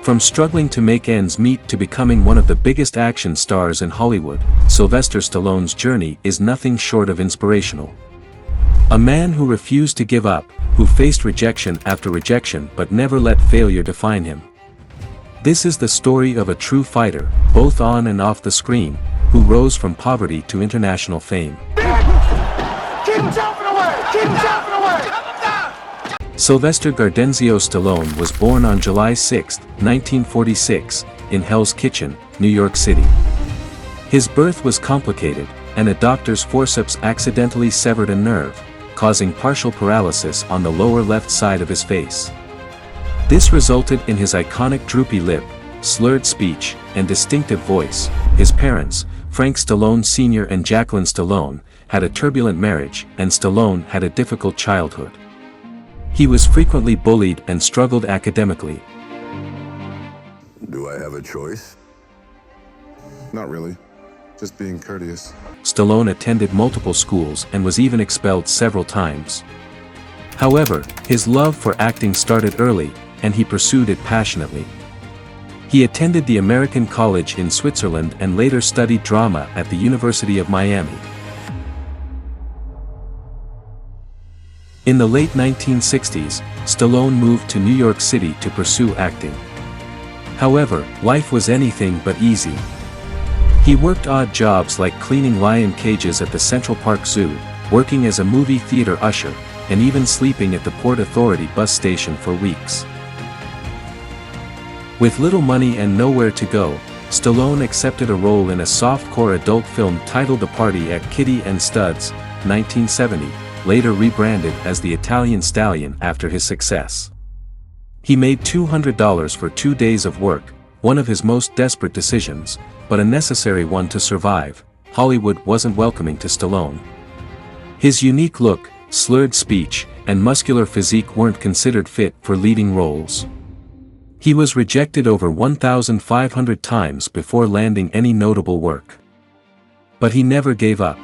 From struggling to make ends meet to becoming one of the biggest action stars in Hollywood, Sylvester Stallone's journey is nothing short of inspirational. A man who refused to give up, who faced rejection after rejection but never let failure define him. This is the story of a true fighter, both on and off the screen, who rose from poverty to international fame. Keep chopping away! Keep chopping away! Sylvester Gardenzio Stallone was born on July 6, 1946, in Hell's Kitchen, New York City. His birth was complicated, and a doctor's forceps accidentally severed a nerve, causing partial paralysis on the lower left side of his face. This resulted in his iconic droopy lip, slurred speech, and distinctive voice. His parents, Frank Stallone Sr. and Jacqueline Stallone, had a turbulent marriage, and Stallone had a difficult childhood. He was frequently bullied and struggled academically. Do I have a choice? Not really. Just being courteous. Stallone attended multiple schools and was even expelled several times. However, his love for acting started early, and he pursued it passionately. He attended the American College in Switzerland and later studied drama at the University of Miami. In the late 1960s, Stallone moved to New York City to pursue acting. However, life was anything but easy. He worked odd jobs like cleaning lion cages at the Central Park Zoo, working as a movie theater usher, and even sleeping at the Port Authority bus station for weeks. With little money and nowhere to go, Stallone accepted a role in a soft-core adult film titled The Party at Kitty and Studs, 1970, later rebranded as The Italian Stallion after his success. He made $200 for 2 days of work, one of his most desperate decisions, but a necessary one to survive. Hollywood wasn't welcoming to Stallone. His unique look, slurred speech, and muscular physique weren't considered fit for leading roles. He was rejected over 1,500 times before landing any notable work. But he never gave up.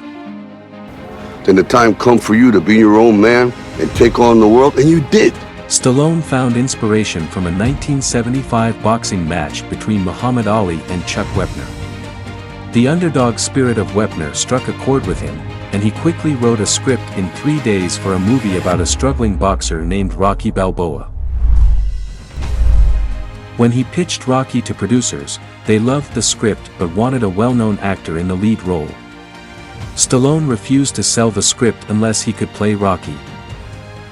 Then the time come for you to be your own man and take on the world, and you did. Stallone found inspiration from a 1975 boxing match between Muhammad Ali and Chuck Wepner. The underdog spirit of Wepner struck a chord with him, and he quickly wrote a script in 3 days for a movie about a struggling boxer named Rocky Balboa. When he pitched Rocky to producers, they loved the script but wanted a well-known actor in the lead role. Stallone refused to sell the script unless he could play Rocky.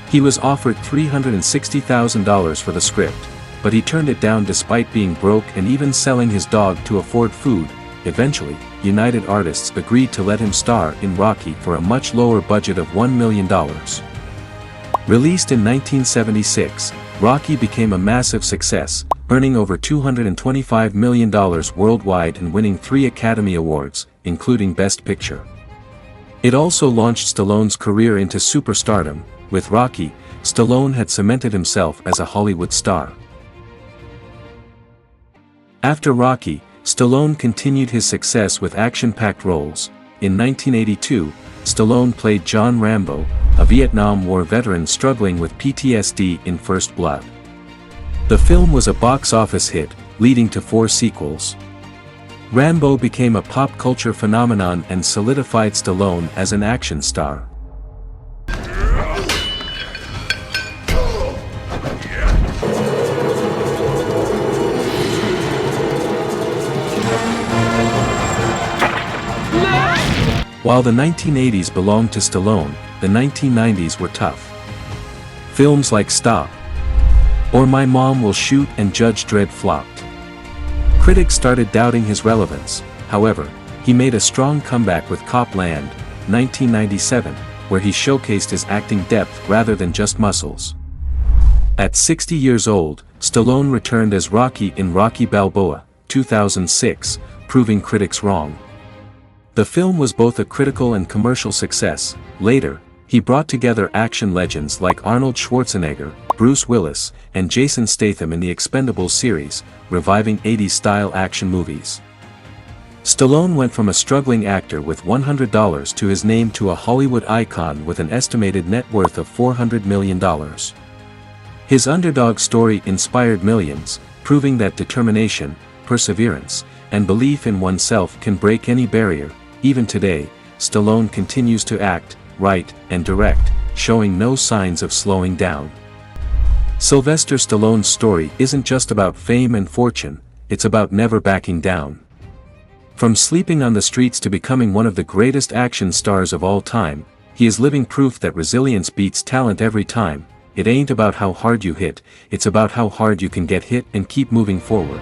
He was offered $360,000 for the script, but he turned it down despite being broke and even selling his dog to afford food. Eventually, United Artists agreed to let him star in Rocky for a much lower budget of $1 million. Released in 1976, Rocky became a massive success, earning over $225 million worldwide and winning 3 Academy Awards, including Best Picture. It also launched Stallone's career into superstardom. With Rocky, Stallone had cemented himself as a Hollywood star. After Rocky, Stallone continued his success with action-packed roles. In 1982, Stallone played John Rambo, a Vietnam War veteran struggling with PTSD in First Blood. The film was a box office hit, leading to 4 sequels. Rambo became a pop culture phenomenon and solidified Stallone as an action star. While the 1980s belonged to Stallone, the 1990s were tough. Films like Stop or My Mom Will Shoot and Judge Dredd flopped. Critics started doubting his relevance. However, he made a strong comeback with Cop Land, 1997, where he showcased his acting depth rather than just muscles. At 60 years old, Stallone returned as Rocky in Rocky Balboa, 2006, proving critics wrong. The film was both a critical and commercial success. Later, he brought together action legends like Arnold Schwarzenegger, Bruce Willis, and Jason Statham in the Expendables series, reviving 80s-style action movies. Stallone went from a struggling actor with $100 to his name to a Hollywood icon with an estimated net worth of $400 million. His underdog story inspired millions, proving that determination, perseverance, and belief in oneself can break any barrier. Even today, Stallone continues to act, write, and direct, showing no signs of slowing down. Sylvester Stallone's story isn't just about fame and fortune, it's about never backing down. From sleeping on the streets to becoming one of the greatest action stars of all time, he is living proof that resilience beats talent every time. It ain't about how hard you hit, it's about how hard you can get hit and keep moving forward.